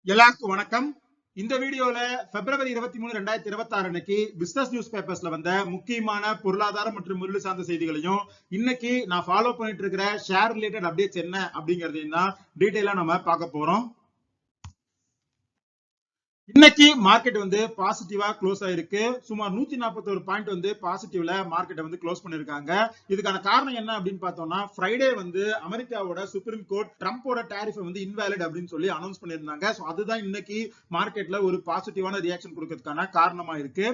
எல்லாருக்கும் வணக்கம். இந்த வீடியோல பிப்ரவரி 23 2026 அன்னைக்கு பிசினஸ் நியூஸ் பேப்பர்ஸ்ல வந்த முக்கியமான பொருளாதார மற்றும் முதலீடு சார்ந்த செய்திகளையும் இன்னைக்கு நான் ஃபாலோ பண்ணிட்டு இருக்கிற ஷேர் ரிலேட்டட் அப்டேட்ஸ் என்ன அப்படிங்கறதையும் தான் டீடைலா நம்ம பார்க்க போறோம். இன்னைக்கு மார்க்கெட் வந்து பாசிட்டிவா க்ளோஸ் ஆயிருக்கு. சுமார் 141 பாயிண்ட் வந்து பாசிட்டிவ்ல மார்க்கெட்டை வந்து க்ளோஸ் பண்ணிருக்காங்க. இதுக்கான காரணம் என்ன அப்படின்னு பார்த்தோம்னா, ஃப்ரைடே வந்து அமெரிக்காவோட சுப்ரீம் கோர்ட் ட்ரம்போட டாரிஃப் வந்து இன்வாலிட் அப்படின்னு சொல்லி அனௌன்ஸ் பண்ணியிருந்தாங்க. சோ அதுதான் இன்னைக்கு மார்க்கெட்ல ஒரு பாசிட்டிவான ரியாக்ஷன் கொடுக்கறதுக்கான காரணமா இருக்கு.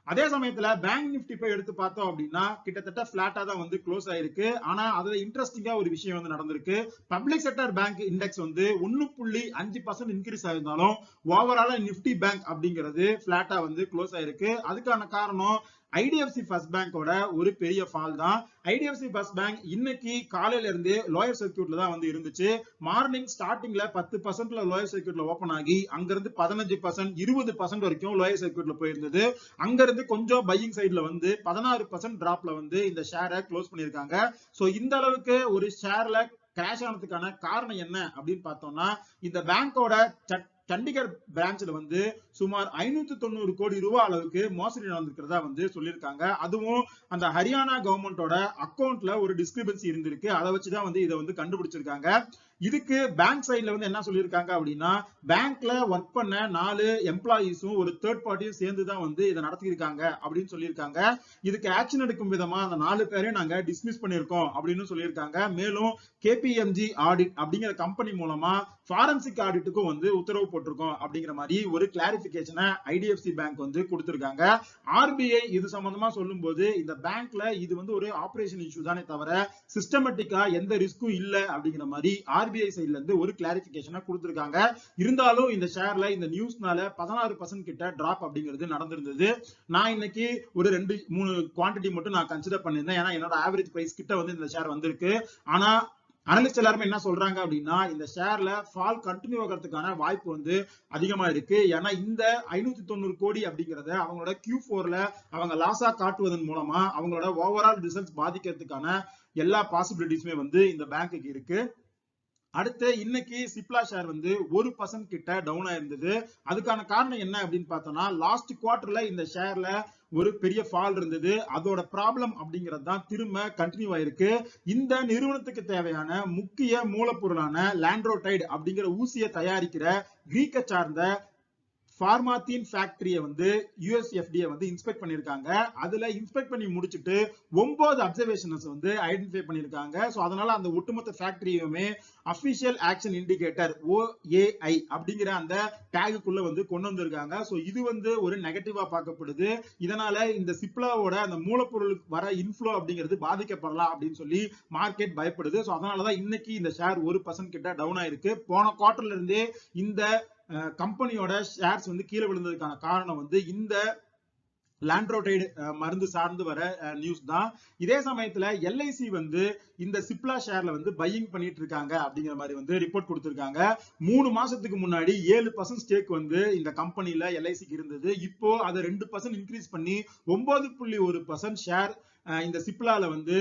அதே சமயத்துல பேங்க் நிப்டி போய் எடுத்து பார்த்தோம் அப்படின்னா கிட்டத்தட்ட பிளாட்டா தான் வந்து க்ளோஸ் ஆயிருக்கு. ஆனா அதுல இன்ட்ரெஸ்டிங்கா ஒரு விஷயம் வந்து நடந்திருக்கு. பப்ளிக் செக்டர் பேங்க் இண்டெக்ஸ் வந்து 1.5% இன்க்ரீஸ் ஆயிருந்தாலும் ஓவராலா நிப்டி பேங்க் அப்படிங்கிறது பிளாட்டா வந்து க்ளோஸ் ஆயிருக்கு. அதுக்கான காரணம் ஐடிஎஃப்சி ஃபர்ஸ்ட் பேங்கோட ஒரு பெரிய ஃபால் தான். ஐடிஎஃப்சி ஃபர்ஸ்ட் பேங்க் இன்னைக்கு காலையில இருந்து லோயர் சர்க்யூட்ல தான் வந்து இருந்துச்சு. மார்னிங் ஸ்டார்டிங்ல 10% லோயர் சர்க்யூட்ல ஓபன் ஆகி அங்கிருந்து 15% 20% வரைக்கும் லோயர் சர்க்யூட்ல போயிருந்தது. அங்க இருந்து கொஞ்சம் பையிங் சைட்ல வந்து 16% டிராப்ல வந்து இந்த ஷேரை க்ளோஸ் பண்ணிருக்காங்க. சோ இந்த அளவுக்கு ஒரு ஷேர்ல கிராஷ் ஆனதுக்கான காரணம் என்ன அப்படின்னு பார்த்தோம்னா, இந்த பேங்கோட சண்டிகர் பிரான்ச்ல வந்து சுமார் 590 கோடி ரூபாய் அளவுக்கு மோசடி நடந்திருக்கிறதா வந்து சொல்லியிருக்காங்க. அதுவும் அந்த ஹரியானா கவர்மெண்டோட அக்கௌண்ட்ல ஒரு டிஸ்கிரிபன்சி இருந்திருக்கு. அதை வச்சுதான் வந்து இதை வந்து கண்டுபிடிச்சிருக்காங்க. இதுக்கு பேங்க் சைட்ல வந்து என்ன சொல்லியிருக்காங்க அப்படின்னா, பேங்க்ல ஒர்க் பண்ண 4 எம்ப்ளாயிஸும் ஒரு தேர்ட் பார்ட்டியும் சேர்ந்து தான் வந்து இதை நடத்தியிருக்காங்க அப்படின்னு சொல்லியிருக்காங்க. இதுக்கு ஆக்ஷன் எடுக்கும் விதமா அந்த 4 பேரையும் நாங்க டிஸ்மிஸ் பண்ணியிருக்கோம் அப்படின்னு சொல்லியிருக்காங்க. மேலும் கேபிஎம்ஜி ஆடிட் அப்படிங்கிற கம்பெனி மூலமா ஃபாரன்சிக் ஆடிட்டுக்கும் வந்து உத்தரவு போட்டிருக்கோம் அப்படிங்கிற மாதிரி ஒரு கிளாரிபிகேஷனை ஐடிஎஃப்சி பேங்க் வந்து கொடுத்திருக்காங்க. ஆர்பிஐ இது சம்பந்தமா சொல்லும் போது இந்த பேங்க்ல இது வந்து ஒரு ஆபரேஷன் இஷ்யூ தானே தவிர சிஸ்டமேட்டிக்கா எந்த ரிஸ்க்கும் இல்ல அப்படிங்கிற மாதிரி ஆர்பிஐ சைட்ல இருந்து ஒரு கிளாரிபிகேஷனை கொடுத்திருக்காங்க. இருந்தாலும் இந்த ஷேர்ல இந்த நியூஸ்னால 16% கிட்ட டிராப் அப்படிங்கிறது நடந்திருந்தது. நான் இன்னைக்கு ஒரு 2-3 குவான்டிட்டி மட்டும் நான் கன்சிடர் பண்ணியிருந்தேன். ஏன்னா என்னோட ஆவரேஜ் பிரைஸ் கிட்ட வந்து இந்த ஷேர் வந்திருக்கு. ஆனா அனலிஸ்ட் எல்லாருமே என்ன சொல்றாங்க அப்படின்னா, இந்த ஷேர்ல ஃபால் கண்டினியூ ஆகிறதுக்கான வாய்ப்பு வந்து அதிகமா இருக்கு. ஏன்னா இந்த 590 கோடி அப்படிங்கறத அவங்களோட Q4ல அவங்க லாஸா காட்டுவதன் மூலமா அவங்களோட ஓவரால் ரிசல்ட்ஸ் பாதிக்கிறதுக்கான எல்லா பாசிபிலிட்டிஸுமே வந்து இந்த பேங்க்குக்கு இருக்கு. அடுத்து இன்னைக்கு சிப்லா ஷேர் வந்து 1% கிட்ட டவுன் ஆயிருந்தது. அதுக்கான காரணம் என்ன அப்படின்னு பார்த்தோம்னா, லாஸ்ட் குவார்டர்ல இந்த ஷேர்ல ஒரு பெரிய ஃபால் இருந்தது. அதோட ப்ராப்ளம் அப்படிங்கிறது தான் திரும்ப கண்டினியூ ஆயிருக்கு. இந்த நிறுவனத்துக்கு தேவையான முக்கிய மூலப்பொருளான லாண்ட்ரோடைடு அப்படிங்கிற ஊசியை தயாரிக்கிற கிரீக்கை சார்ந்த பார்மாத்தீன் ஃபேக்டரியை வந்து யுஎஸ்எஃப்டிஏ வந்து இன்ஸ்பெக்ட் பண்ணிருக்காங்க. அதுல இன்ஸ்பெக்ட் பண்ணி முடிச்சுட்டு 9 அப்சர்வேஷன்ஸ் வந்து ஐடென்டிஃபை பண்ணிருக்காங்க. சோ அதனால அந்த ஒட்டுமொத்த ஃபேக்டரியுமே அபிஷியல் ஆக்ஷன் இண்டிகேட்டர் OAI அப்படிங்கிற அந்த டேகுக்குள்ள வந்து கொண்டு வந்திருக்காங்க. சோ இது வந்து ஒரு நெகட்டிவா பார்க்கப்படுது. இதனால இந்த சிப்லாவோட அந்த மூலப்பொருளுக்கு வர இன்ஃப்ளோ அப்படிங்கிறது பாதிக்கப்படலாம் அப்படின்னு சொல்லி மார்க்கெட் பயப்படுது. சோ அதனாலதான் இன்னைக்கு இந்த ஷேர் 1% கிட்ட டவுன் ஆயிருக்கு. போன குவார்டர்ல இருந்தே இந்த கம்பெனியோட ஷேர்ஸ் வந்து கீழே விழுந்ததுக்கான காரணம் வந்து இந்த லாண்ட்ரோடைடு மருந்து சார்ந்து வர நியூஸ் தான். இதே சமயத்துல எல்ஐசி வந்து இந்த சிப்லா ஷேர்ல வந்து பையிங் பண்ணிட்டு இருக்காங்க அப்படிங்கிற மாதிரி வந்து ரிப்போர்ட் கொடுத்திருக்காங்க. 3 மாசத்துக்கு முன்னாடி 7% ஸ்டேக் வந்து இந்த கம்பெனில எல்ஐசிக்கு இருந்தது. இப்போ அதை 2% இன்க்ரீஸ் பண்ணி 9.1% ஷேர் இந்த சிப்லால வந்து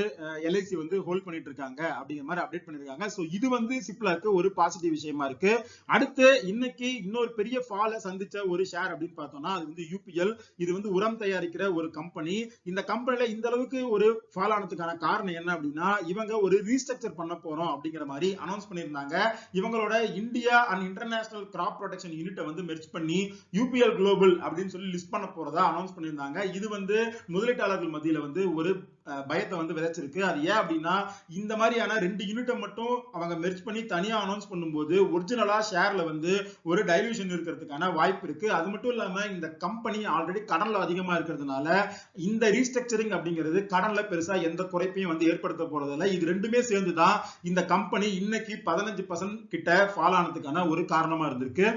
எல்ஐசி வந்து ஹோல்ட் பண்ணிட்டு இருக்காங்க அப்படிங்கிற மாதிரி அப்டேட் பண்ணிருக்காங்க. சோ இது வந்து சிப்லாக்கு ஒரு பாசிட்டிவ் விஷயமா இருக்கு. அடுத்து இன்னைக்கு இன்னொரு பெரிய ஃபால சந்திச்ச ஒரு ஷேர் அப்படின்னு பார்த்தோம்னா, அது வந்து யூபிஎல். இது வந்து உரம் தயாரிக்கிற ஒரு கம்பெனி. இந்த கம்பெனில இந்த அளவுக்கு ஒரு ஃபால் ஆனதுக்கான காரணம் என்ன அப்படின்னா, இவங்க ஒரு ரீஸ்ட்ரக்சர் பண்ண போறோம் அப்படிங்கிற மாதிரி அனௌன்ஸ் பண்ணியிருந்தாங்க. இவங்களோட India and international crop protection யூனிட்டை வந்து மெர்ஜ் பண்ணி யூபிஎல் குளோபல் அப்படின்னு சொல்லி லிஸ்ட் பண்ண போறதா அனௌன்ஸ் பண்ணியிருந்தாங்க. இது வந்து முதலீட்டாளர்கள் மத்தியில வந்து ஒரு பயத்தை வந்து விதைச்சிருக்கு. அது ஏன் அப்படின்னா, இந்த மாதிரியான 2 யூனிட்டை மட்டும் அவங்க மெர்ஜ் பண்ணி தனியா அனௌன்ஸ் பண்ணும்போது ஒரிஜினலா ஷேர்ல வந்து ஒரு டைல்யூஷன் இருக்கிறதுக்கான வாய்ப்பு இருக்கு. அது மட்டும் இல்லாம இந்த கம்பெனி ஆல்ரெடி கடன்ல அதிகமா இருக்கிறதுனால இந்த ரீஸ்ட்ரக்சரிங் அப்படிங்கிறது கடன்ல பெருசா எந்த குறைப்பையும் வந்து ஏற்படுத்த போறதில்லை. இது ரெண்டுமே சேர்ந்துதான் இந்த கம்பெனி இன்னைக்கு 15% கிட்ட ஃபால் ஆனதுக்கான ஒரு காரணமா இருந்திருக்கு.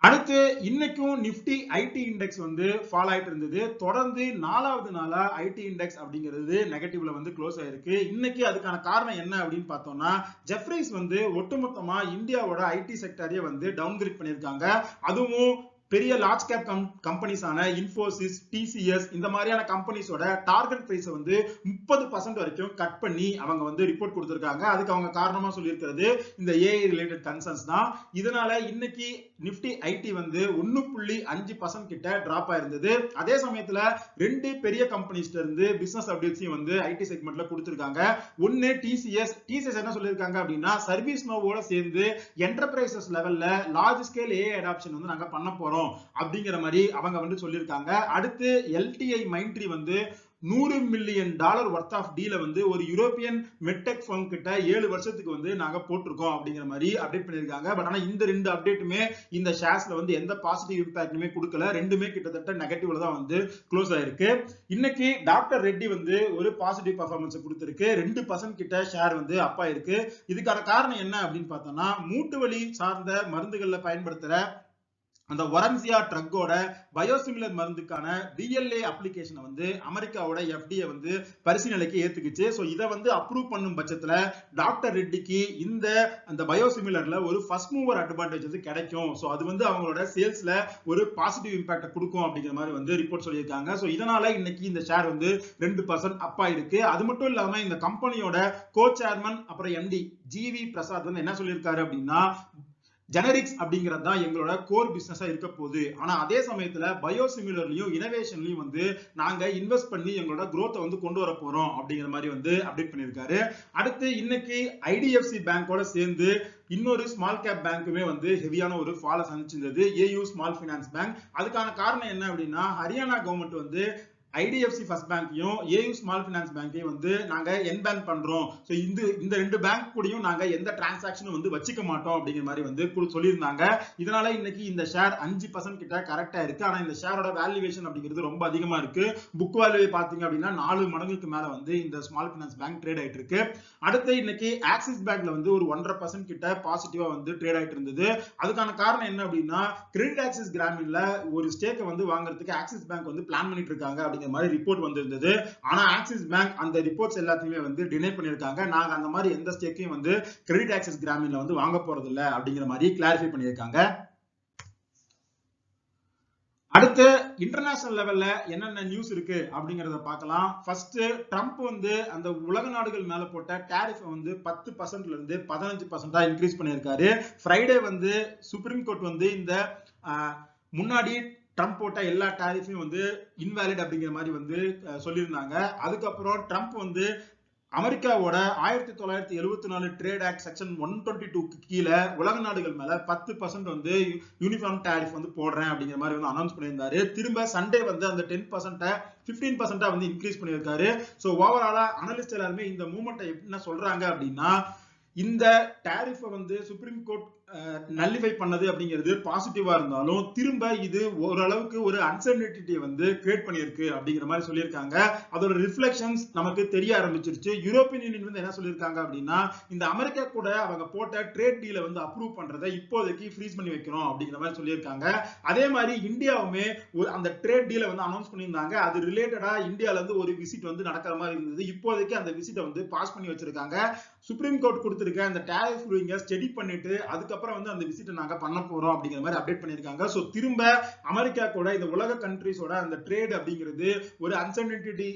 அடுத்து இன்னைக்கும் நிப்டி ஐடி இண்டெக்ஸ் வந்து ஃபால் ஆயிட்டு இருந்தது. தொடர்ந்து 4வது நாளா ஐடி இண்டெக்ஸ் அப்படிங்கிறது நெகட்டிவ்ல வந்து க்ளோஸ் ஆயிருக்கு. இன்னைக்கு அதுக்கான காரணம் என்ன அப்படின்னு பார்த்தோம்னா, ஜெஃப்ரீஸ் வந்து ஒட்டுமொத்தமா இந்தியாவோட ஐடி செக்டரையே வந்து டவுன்கிரேட் பண்ணிருக்காங்க. அதுவும் பெரிய லார்ஜ் கேப் கம்பெனிஸான இன்ஃபோசிஸ், டிசிஎஸ் இந்த மாதிரியான கம்பெனிஸோட டார்கெட் பிரைஸ் வந்து 30% வரைக்கும் கட் பண்ணி அவங்க வந்து ரிப்போர்ட் கொடுத்திருக்காங்க. அதுக்கு அவங்க காரணமா சொல்லியிருக்கிறது இந்த ஏஐ ரிலேட்டட் கன்சர்ன்ஸ் தான். இதனால இன்னைக்கு நிப்டி ஐடி வந்து 1.5% கிட்ட டிராப் ஆயிருந்தது. அதே சமயத்துல ரெண்டு பெரிய கம்பெனிஸ்ல இருந்து பிசினஸ் அப்டேட்ஸையும் வந்து ஐடி செக்மெண்ட்ல கொடுத்திருக்காங்க. ஒன்னு டிசிஎஸ் என்ன சொல்லியிருக்காங்க அப்படின்னா, சர்வீஸ் நோவோட சேர்ந்து என்டர்பிரைசஸ் லெவல்ல லார்ஜ் ஸ்கேல் ஏஐ அடாப்ஷன் வந்து நாங்க பண்ண போறோம் அப்படிங்கிற மாதிரி அவங்க வந்து சொல்லியிருக்காங்க. அடுத்து எல்டிஐ மைண்ட்ரி வந்து $100 மில்லியன் வர்த் ஆஃப் டீல வந்து ஒரு யூரோப்பியன் மெட்டெக் ஃபர்ம் கிட்ட 7 வருஷத்துக்கு வந்து நாங்க போட்டிருக்கோம் அப்படிங்கிற மாதிரி அப்டேட் பண்ணிருக்காங்க. பட் ஆனா இந்த ரெண்டு அப்டேட்டுமே இந்த ஷேர்ஸ்ல வந்து எந்த பாசிட்டிவ் இம்பாக்ட்டுமே கொடுக்கல. ரெண்டுமே கிட்டத்தட்ட நெகட்டிவ்ல தான் வந்து க்ளோஸ் ஆயிருக்கு. இன்னைக்கு டாக்டர் ரெட்டி வந்து ஒரு பாசிட்டிவ் பர்ஃபார்மன்ஸ் கொடுத்திருக்கு. 2% கிட்ட ஷேர் வந்து அப் ஆயிருக்கு. இதுக்கான காரணம் என்ன அப்படின்னு பார்த்தோம்னா, மூட்டு வலி சார்ந்த மருந்துகள்ல பயன்படுத்துற அந்த ஒரன்சியா ட்ரக்கோட பயோசிமிலர் மருந்துக்கான டிஎல்ஏ அப்ளிகேஷனை வந்து அமெரிக்காவோட எஃப்டிஏ வந்து பரிசீலனைக்கு ஏத்துக்குச்சு. சோ இதை வந்து அப்ரூவ் பண்ணும் பட்சத்துல டாக்டர் ரெட்டிக்கு அந்த பயோசிமிலர்ல ஒரு ஃபர்ஸ்ட் மூவர் அட்வான்டேஜ் வந்து கிடைக்கும். சோ அது வந்து அவங்களோட சேல்ஸ்ல ஒரு பாசிட்டிவ் இம்பாக்ட் கொடுக்கும் அப்படிங்கிற மாதிரி வந்து ரிப்போர்ட் சொல்லியிருக்காங்க. சோ இதனால இன்னைக்கு இந்த ஷேர் வந்து 2% அப் ஆயிருக்கு. அது மட்டும் இல்லாம இந்த கம்பெனியோட கோ சேர்மன் அப்புறம் எம்டி ஜிவி பிரசாத் வந்து என்ன சொல்லியிருக்காரு அப்படின்னா, ஜெனரிக்ஸ் அப்படிங்கிறது தான் எங்களோட கோர் பிசினஸா இருக்க போகுது. ஆனா அதே சமயத்துல பயோசிமிலர்லயும் இனோவேஷன்லயும் வந்து நாங்க இன்வெஸ்ட் பண்ணி எங்களோட growth வந்து கொண்டு வர போறோம் அப்படிங்கிற மாதிரி வந்து அப்டேட் பண்ணிருக்காரு. அடுத்து இன்னைக்கு ஐடிஎஃப்சி பேங்கோட சேர்ந்து இன்னொரு ஸ்மால் கேப் பேங்க்குமே வந்து ஹெவியான ஒரு ஃபால சந்திச்சிருந்தது, ஏயு ஸ்மால் பினான்ஸ் பேங்க். அதுக்கான காரணம் என்ன அப்படின்னா, ஹரியானா கவர்மெண்ட் வந்து ஐடிஎஃப்சி ஃபர்ஸ்ட் பேங்கையும் ஏயு ஸ்மால் பினான்ஸ் பேங்கையும் வந்து நாங்க என்பேங்க் பண்றோம். சோ இந்த ரெண்டு பேங்க் கூடயும் நாங்க எந்த டிரான்சாக்ஷனும் வந்து வச்சுக்க மாட்டோம் அப்படிங்கிற மாதிரி வந்து சொல்லியிருந்தாங்க. இதனால இன்னைக்கு இந்த ஷேர் 5% கிட்ட கரெக்டா இருக்கு. ஆனா இந்த ஷேரோட வேல்யூவேஷன் அப்படிங்கிறது ரொம்ப அதிகமா இருக்கு. புக் வேல்யூ பாத்தீங்க அப்படின்னா 4 மடங்குக்கு மேல வந்து இந்த ஸ்மால் பினான்ஸ் பேங்க் ட்ரேட் ஆயிட்டு இருக்கு. அடுத்து இன்னைக்கு ஆக்சிஸ் பேங்க்ல வந்து ஒரு 1.5% கிட்ட பாசிட்டிவா வந்து ட்ரேட் ஆயிட்டு இருந்தது. அதுக்கான காரணம் என்ன அப்படின்னா, கிரெடிட் ஆக்சிஸ் கிராமின்ல ஒரு ஸ்டேக்கை வந்து வாங்குறதுக்கு ஆக்சிஸ் பேங்க் வந்து பிளான் பண்ணிட்டு இருக்காங்க அப்படிங்கிற மாதிரி ரிப்போர்ட் வந்திருந்தது. ஆனா ஆக்சிஸ் பேங்க் அந்த ரிப்போர்ட்ஸ் எல்லாத்தையுமே வந்து டினை பண்ணிருக்காங்க. நாங்க அந்த மாதிரி எந்த ஸ்டேக்கையும் வந்து கிரெடிட் ஆக்சிஸ் கிராமின்ல வந்து வாங்க போறது இல்ல அப்படிங்கிற மாதிரி கிளாரிஃபை பண்ணிருக்காங்க. அடுத்து இன்டர்நேஷனல் லெவல்ல என்னென்ன நியூஸ் இருக்கு அப்படிங்கறத பார்க்கலாம். ஃபர்ஸ்ட், ட்ரம்ப் வந்து அந்த உலக நாடுகள் மேல போட்ட டாரிஃப் வந்து 10% இருந்து 15% இன்க்ரீஸ் பண்ணிருக்காரு. ஃப்ரைடே வந்து சுப்ரீம் கோர்ட் வந்து இந்த முன்னாடி ட்ரம்ப் போட்ட எல்லா டாரிஃபையும் வந்து இன்வாலிட் அப்படிங்கிற மாதிரி வந்து சொல்லியிருந்தாங்க. அதுக்கப்புறம் ட்ரம்ப் வந்து அமெரிக்காவோட 1974 ட்ரேட் ஆக்ட் செக்ஷன் 122க்கு கீழே உலக நாடுகள் மேல 10% வந்து யூனிஃபார்ம் டாரிஃப் வந்து போடுறேன் அப்படிங்கிற மாதிரி வந்து அனௌன்ஸ் பண்ணியிருந்தாரு. திரும்ப சண்டே வந்து அந்த 10% 15% வந்து இன்க்ரீஸ் பண்ணியிருக்காரு. சோ ஓவராலா அனலிஸ்ட் எல்லாருமே இந்த மூவ்மெண்ட்டை என்ன சொல்றாங்க அப்படின்னா, இந்த டாரிஃப வந்து சுப்ரீம் கோர்ட் நல்லிஃபை பண்ணது அப்படிங்கிறது பாசிட்டிவா இருந்தாலும் திரும்ப இது ஓரளவுக்கு ஒரு அன்சர்டனிட்டியை வந்து கிரியேட் பண்ணியிருக்கு அப்படிங்கிற மாதிரி சொல்லியிருக்காங்க. அதோட ரிஃப்ளெக்ஷன்ஸ் நமக்கு தெரிய ஆரம்பிச்சிருச்சு. யூரோப்பியன் யூனியன் வந்து என்ன சொல்லியிருக்காங்க அப்படின்னா, இந்த அமெரிக்கா கூட அவங்க போட்ட ட்ரேட் டீலை வந்து அப்ரூவ் பண்றதை இப்போதைக்கு ஃப்ரீஸ் பண்ணி வைக்கிறோம் அப்படிங்கிற மாதிரி சொல்லியிருக்காங்க. அதே மாதிரி இந்தியாவுமே அந்த ட்ரேட் டீலை வந்து அனௌன்ஸ் பண்ணியிருந்தாங்க. அது ரிலேட்டடா இந்தியால இருந்து ஒரு விசிட் வந்து நடக்கிற மாதிரி இருந்தது. இப்போதைக்கு அந்த விசிட்டை வந்து பாஸ் பண்ணி வச்சிருக்காங்க. சுப்ரீம் கோர்ட் கொடுத்திருக்க அந்த டாரிஃப் ரூலிங்கை ஸ்டடி பண்ணிட்டு அதுக்கப்புறம் வந்து அந்த விசிட்டை நாங்க பண்ண போறோம் அப்படிங்கிற மாதிரி அப்டேட் பண்ணிருக்காங்க. சோ திரும்ப அமெரிக்கா கூட இந்த உலக கண்ட்ரீஸோட அந்த ட்ரேட் அப்படிங்கிறது ஒரு அன்சர்டனிட்டி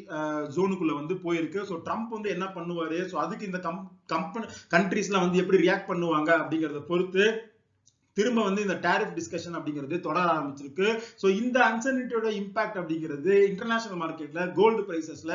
ஜோனுக்குள்ள வந்து போயிருக்கு. சோ ட்ரம்ப் வந்து என்ன பண்ணுவாரு, சோ அதுக்கு இந்த கண்ட்ரீஸ்லாம் வந்து எப்படி ரியாக்ட் பண்ணுவாங்க அப்படிங்கறத பொறுத்து திரும்ப வந்து இந்த டாரிஃப் டிஸ்கஷன் அப்படிங்கிறது தொடர ஆரம்பிச்சிருக்கு. சோ இந்த அன்சர்டனிட்டியோட இம்பாக்ட் அப்படிங்கிறது இன்டர்நேஷனல் மார்க்கெட்ல கோல்டு பிரைசஸ்ல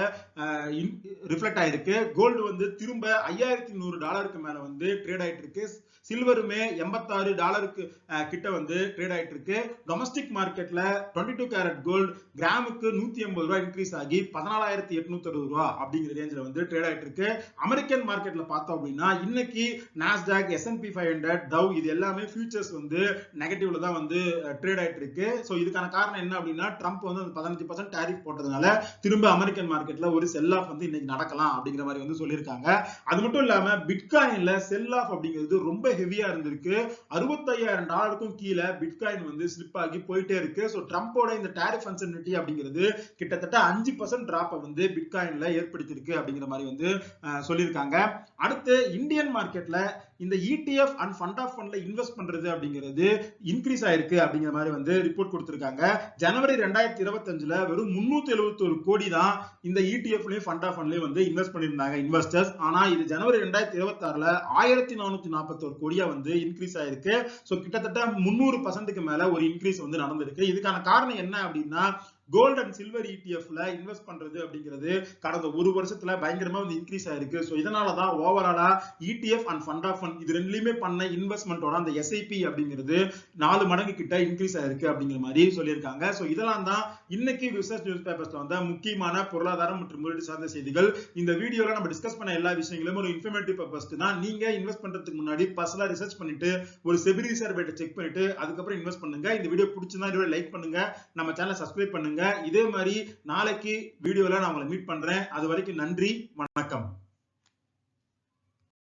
ரிஃப்ளெக்ட் ஆயிருக்கு. கோல்டு வந்து திரும்ப $5100 மேல வந்து ட்ரேட் ஆயிட்டு இருக்கு. சில்வருமே $86 கிட்ட வந்து ட்ரேட் ஆயிட்டு இருக்கு. டொமஸ்டிக் மார்க்கெட்ல 22 கேரட் கோல்டு கிராமுக்கு $180 இன்க்ரீஸ் ஆகி $14860 அப்படிங்கிற ரேஞ்சில வந்து ட்ரேட் ஆயிட்டு இருக்கு. அமெரிக்கன் மார்க்கெட்ல பார்த்தோம் அப்படின்னா இன்னைக்கு நாஸ்டாக், S&P 500, டவ் இது எல்லாமே ஃபியூச்சர்ஸ் வந்து நெகட்டிவ்ல தான் வந்து ட்ரேட் ஆயிட்டு இருக்கு. சோ இதுக்கான காரணம் என்ன அப்படின்னா, ட்ரம்ப் வந்து 15% டாரிஃப் போட்டதுனால திரும்ப அமெரிக்கன் மார்க்கெட்ல ஒரு செல் ஆஃப் வந்து இன்னைக்கு நடக்கலாம் அப்படிங்கிற மாதிரி வந்து சொல்லியிருக்காங்க. அது மட்டும் இல்லாம பிட்காயின்ல செல் ஆஃப் அப்படிங்கிறது ரொம்ப ஹெவியா இருந்திருக்கு. $65,000க்கும் கீழே பிட்காயின் வந்து ஸ்லிப் ஆகி போயிட்டே இருக்கு. சோ ட்ரம்போட இந்த டாரிஃப் அன்சர்டனிட்டி அப்படிங்கிறது கிட்டத்தட்ட 5% டிராப் வந்து பிட்காயின்ல ஏற்படுத்தியிருக்கு அப்படிங்கிற மாதிரி வந்து சொல்லியிருக்காங்க. அடுத்து இந்தியன் மார்க்கெட்ல இந்த ETF அண்ட் ஃபண்ட் ஆஃப் ஃபண்ட்ல இன்வெஸ்ட் பண்றது அப்படிங்கிறது இன்க்ரீஸ் ஆயிருக்கு அப்படிங்கிற மாதிரி வந்து ரிப்போர்ட் கொடுத்திருக்காங்க. ஜனவரி 2025ல வெறும் 371 கோடி தான் இந்த இடிஎஃப்லயும் ஃபண்ட் ஆஃப் ஃபண்ட்லயும் வந்து இன்வெஸ்ட் பண்ணிருந்தாங்க இன்வெஸ்டர்ஸ். ஆனா இது ஜனவரி 2026ல 1441 கோடியா வந்து இன்க்ரீஸ் ஆயிருக்கு. சோ கிட்டத்தட்ட 300% மேல ஒரு இன்க்ரீஸ் வந்து நடந்திருக்கு. இதுக்கான காரணம் என்ன அப்படின்னா கோல்ட் அண்ட் சில்வர் இடிஎஃப்ல இன்வெஸ்ட் பண்றது அப்படிங்கிறது கடந்த ஒரு வருஷத்துல பயங்கரமா வந்து இன்க்ரீஸ் ஆயிருக்கு. சோ இதனாலதான் ஓவராலா ETF and fund of fund இது ரெண்டுலயுமே பண்ண இன்வெஸ்ட்மெண்டோட அந்த எஸ்ஐபி அப்படிங்கிறது 4 மடங்கு கிட்ட இன்க்ரீஸ் ஆயிருக்கு அப்படிங்கிற மாதிரி சொல்லியிருக்காங்க. சோ இதெல்லாம் தான் இன்னைக்கு பிசினஸ் நியூஸ் பேப்பர்ஸ்ல வந்த முக்கியமான பொருளாதாரம் மற்றும் முதலீடு சார்ந்த செய்திகள். இந்த வீடியோல நம்ம டிஸ்கஸ் பண்ண எல்லா விஷயங்களும் ஒரு இன்ஃபர்மேட்டிவ் பர்பஸ்க்கு தான். நீங்க இன்வெஸ்ட் பண்றதுக்கு முன்னாடி பர்சனலா ரிசர்ச் பண்ணிட்டு ஒரு செபி ரிசர்வேட்டை செக் பண்ணிட்டு அதுக்கப்புறம் இன்வெஸ்ட் பண்ணுங்க. இந்த வீடியோ பிடிச்சிருந்தா இந்த வீடியோ லைக் பண்ணுங்க, நம்ம சேனலை சப்ஸ்கிரைப் பண்ணுங்க. இதே மாதிரி நாளைக்கு வீடியோல நான் உங்களை மீட் பண்றேன். அது வரைக்கும் நன்றி, வணக்கம்.